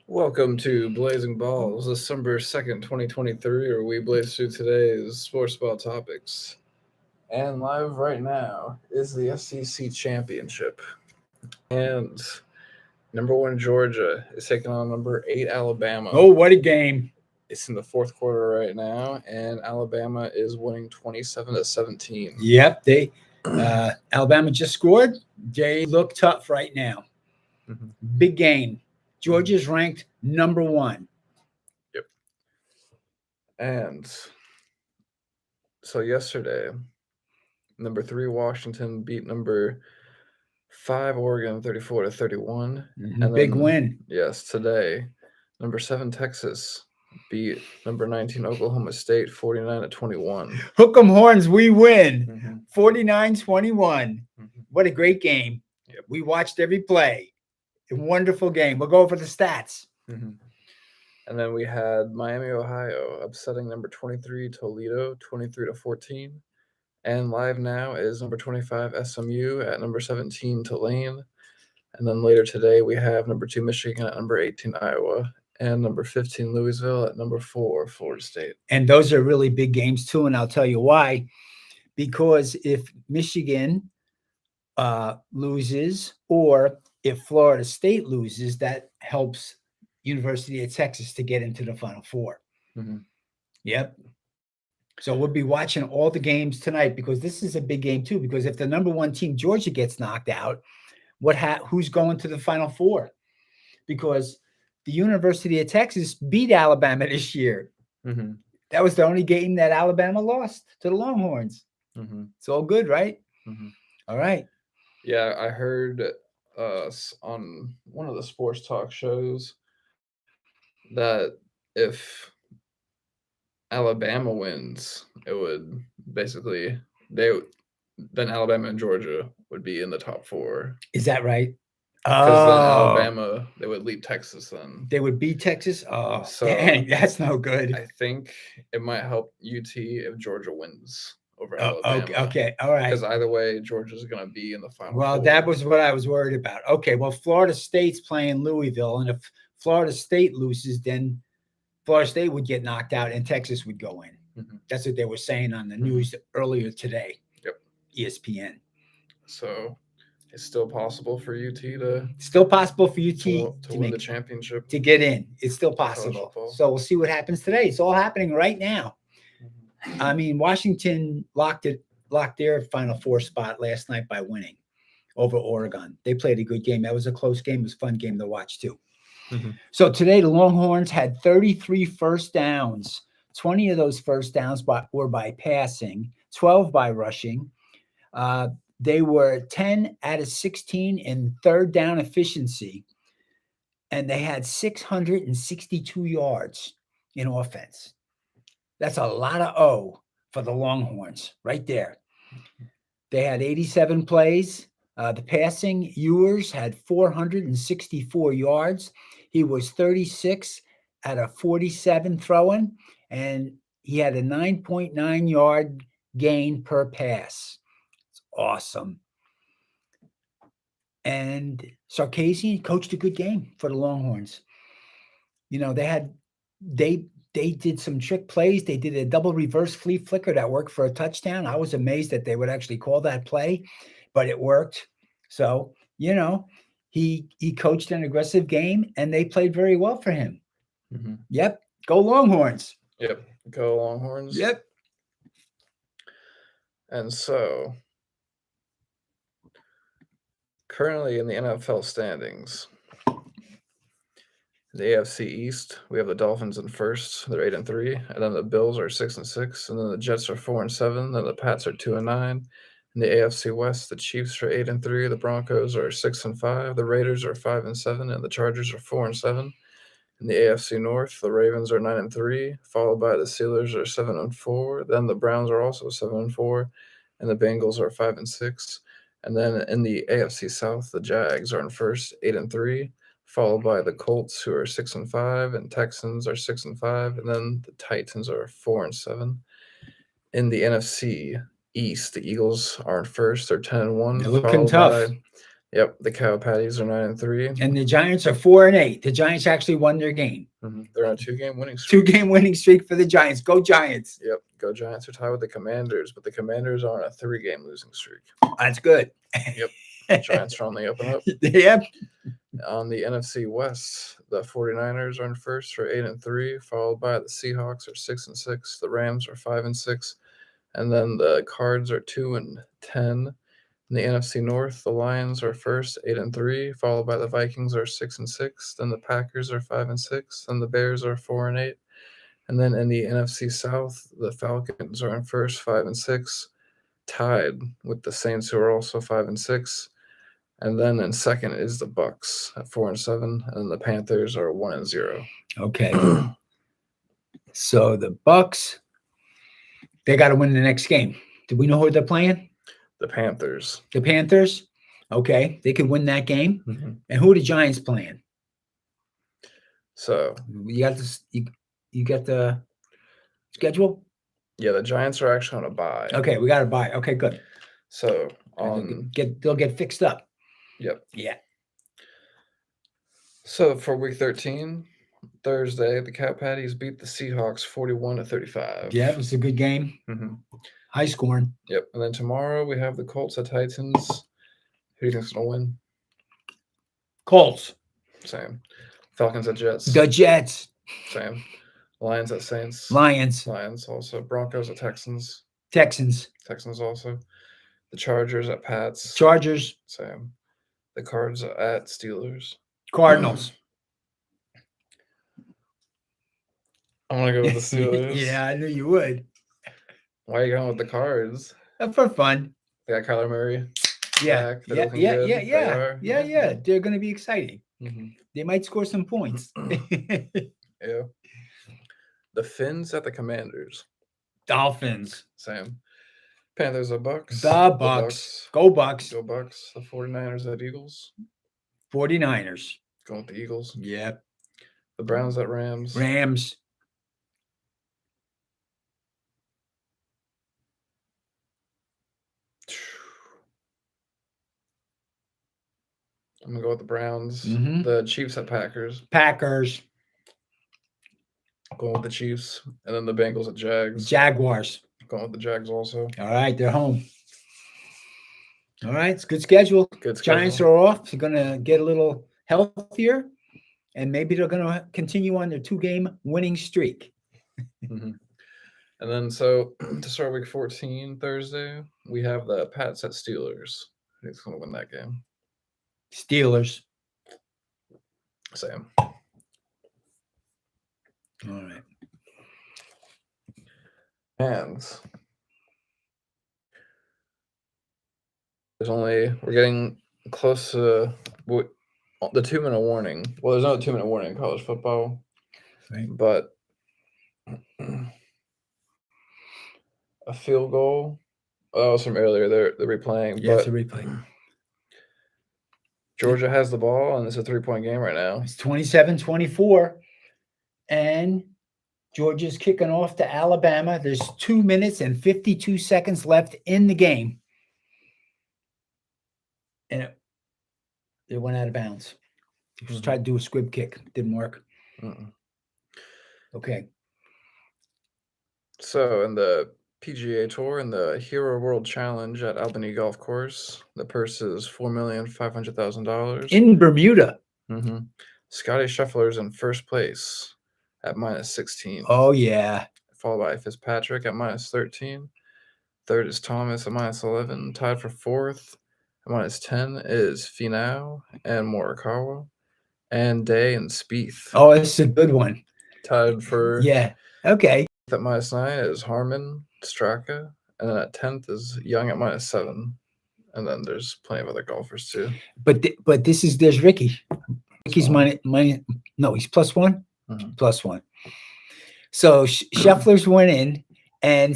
Welcome to Blazing Balls, December 2nd, 2023, where we blaze through today's sports ball topics. And live right now is the SEC Championship. And number one Georgia is taking on number 8 Alabama. Oh, what a game. It's in the fourth quarter right now, and Alabama is winning 27-17. Yep, Alabama just scored. They look tough right now. Mhm. Big game. Georgia's ranked number one. Yep. And so yesterday, number 3 Washington beat number 5 Oregon 34-31. And Big then, win. Yes, today, number 7 Texas beat number 19 Oklahoma State 49-21. Hook 'em horns, we win. Mhm. 49-21. Mhm. What a great game. Yep. We watched every play. A wonderful game. We'll go over the stats. Mhm. And then we had Miami, Ohio upsetting number 23 Toledo 23-14. And live now is number 25 SMU at number 17 Tulane. And then later today we have number 2 Michigan at number 18 Iowa and number 15 Louisville at number 4 Florida State. And those are really big games too, and I'll tell you why. Because if Michigan loses, or if Florida State loses, that helps University of Texas to get into the Final Four. Mhm. Yep. So we'll be watching all the games tonight because this is a big game too. Because if the number one team Georgia gets knocked out, who's going to the Final Four? Because the University of Texas beat Alabama this year. Mm-hmm. That was the only game that Alabama lost to the Longhorns. Mm-hmm. It's all good, right? Mm-hmm. All right. Yeah, I heard on one of the sports talk shows that if Alabama wins, it would basically then Alabama and Georgia would be in the top 4. Is that right? Because then Alabama, they would lead Texas then. They would beat Texas? Oh, So dang, that's no good. I think it might help UT if Georgia wins over Oh, Alabama. okay, all right. Because either way, Georgia's going to be in the Final Well, Four. that was what I was worried about. Okay, well, Florida State's playing Louisville, and if Florida State loses, then Florida State would get knocked out and Texas would go in. Mhm. That's what they were saying on the news earlier today. Yep. ESPN. So it's still possible for UT to Still possible for UT to win the championship. to get in. It's still possible. So we'll see what happens today. It's all happening right now. Mhm. I mean, Washington locked their Final Four spot last night by winning over Oregon. They played a good game. That was a close game. It was a fun game to watch too. Mhm. So today the Longhorns had 33 first downs. 20 of those first downs were by passing, 12 by rushing. They were 10 out of 16 in third down efficiency, and they had 662 yards in offense. That's a lot of O for the Longhorns right there. They had 87 plays. The passing, Ewers had 464 yards. He was 36 out of 47 throwing, and he had a 9.9 yard gain per pass. It's awesome. And Sarkisian coached a good game for the Longhorns. You know, they did some trick plays. They did a double reverse flea flicker that worked for a touchdown. I was amazed that they would actually call that play, but it worked. So, you know, he coached an aggressive game and they played very well for him. Mm-hmm. Yep. Go Longhorns. Yep. Go Longhorns. Yep. And so currently in the NFL standings, the AFC East, we have the Dolphins in first. They're 8-3, and then the Bills are 6-6, and then the Jets are 4-7, then the Pats are 2-9. In the AFC West, the Chiefs are 8-3, the Broncos are 6-5, the Raiders are 5-7, and the Chargers are 4-7. In the AFC North, the Ravens are 9-3, followed by the Steelers are 7-4. Then the Browns are also 7-4, and the Bengals are 5-6. And then in the AFC South, the Jags are in first, 8-3, followed by the Colts, who are 6-5, and Texans are 6-5, and then the Titans are 4-7. In the NFC East, the Eagles are in first, they're 10-1. They're looking tough. Yep, the Cow Patties are 9-3. And the Giants are 4-8. The Giants actually won their game. They're on a 2-game winning streak. 2-game winning streak for the Giants. Go Giants. Yep, go Giants are tied with the Commanders, but the Commanders are on a 3-game losing streak. That's good. Yep, Giants are on the up and up. Yep. On the NFC West, the 49ers are in first for 8-3, followed by the Seahawks are 6-6, the Rams are 5-6, and then the Cards are 2-10. In the NFC North, the Lions are first 8-3, followed by the Vikings are 6-6, then the Packers are 5-6, then the Bears are 4-8. And then in the NFC South, the Falcons are in first 5-6, tied with the Saints who are also 5-6. And then in second is the Bucks at 4-7, and then the Panthers are 1-0. Okay. So the Bucks, they got to win the next game. Do we know who they're playing? The Panthers. The Panthers. Okay, they could win that game. Mm-hmm. And who are the Giants playing? So You got this. You got the schedule. yeah, the Giants are actually on a bye. Okay, we got to buy. Okay, good. So They'll get fixed up. Yep. Yeah. So for week 13, Thursday, the Cow Patties beat the Seahawks 41-35. Yeah, it was a good game. Mm-hmm. High scoring. Yep. And then tomorrow we have the Colts at Titans. Who do you think's gonna win? Colts. Same. Falcons at Jets. The Jets. Same. Lions at Saints. Lions. Lions also. Broncos at Texans. Texans. Texans also. The Chargers at Pats. Chargers. Same. The Cards at Steelers. Cardinals. I'm gonna go with the Steelers. Yeah, I knew you would. Why are you going with the Cards? For fun. They got Kyler Murray. Yeah. Back. They're looking good. They are. Yeah. They're going to be exciting. Mm-hmm. They might score some points. Yeah. The Finns at the Commanders. Dolphins. Same. Panthers at Bucks. The Bucks. Go Bucks. Go Bucks. The 49ers at Eagles. 49ers. Going with the Eagles. Yep. The Browns at Rams. Rams. I'm going to go with the Browns. Mhm. The Chiefs at Packers. Packers. Going with the Chiefs. And then the Bengals at Jags. Jaguars. Going with the Jags also. All right, they're home. All right, it's a good schedule. Good schedule. Giants are off. They're going to get a little healthier, and maybe they're going to continue on their 2-game winning streak. Mm-hmm. And then, so to start week 14, Thursday, we have the Pats at Steelers. Who's going to win that game? Steelers. Same. All right. And we're getting close to the 2-minute warning. Well, there's no 2-minute warning in college football, Right. but a field goal. Oh, it was from earlier. They're replaying. Yeah, but it's a replay. Georgia has the ball, and it's a 3-point game right now. It's 27-24, and Georgia's kicking off to Alabama. There's 2 minutes and 52 seconds left in the game. And it went out of bounds. Just tried to do a squib kick. Didn't work. Mm-mm. Okay. So in the PGA Tour and the Hero World Challenge at Albany Golf Course, the purse is $4,500,000. In Bermuda. Mm-hmm. Scotty Scheffler's in first place at -16. Oh, yeah. Followed by Fitzpatrick at -13. Third is Thomas at -11. Tied for fourth at -10 is Finau and Morikawa. And Day and Spieth. Oh, it's a good one. Tied for Yeah. Okay. at -9 is Harman, Straka. And then at 10th is Young at -7. And then there's plenty of other golfers too. But there's Ricky. Ricky's minus no, he's +1. Mhm. +1. So Scheffler's winning, and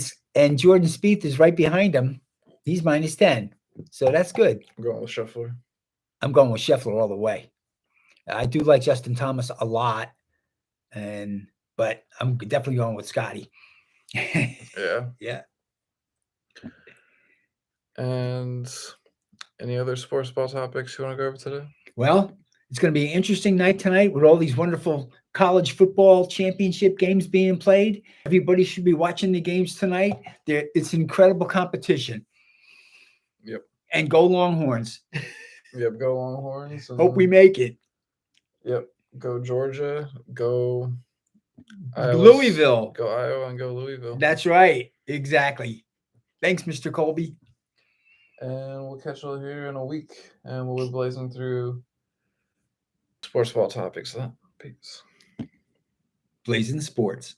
Jordan Spieth is right behind him. He's -10. So that's good. I'm going with Scheffler. I'm going with Scheffler all the way. I do like Justin Thomas a lot, but I'm definitely going with Scotty. Yeah. Yeah. And Any other sports ball topics you want to go over today? Well, it's going to be an interesting night tonight with all these wonderful college football championship games being played. Everybody should be watching the games tonight. It's incredible competition. Yep. And go Longhorns. Yep. Go Longhorns. Hope we and- make it. Yep. Go Georgia. Go Louisville. Go Iowa and go Louisville. That's right. Exactly. Thanks, Mr. Colby. And we'll catch you here in a week, and we'll be blazing through sports ball topics. Peace. Blazing Sports.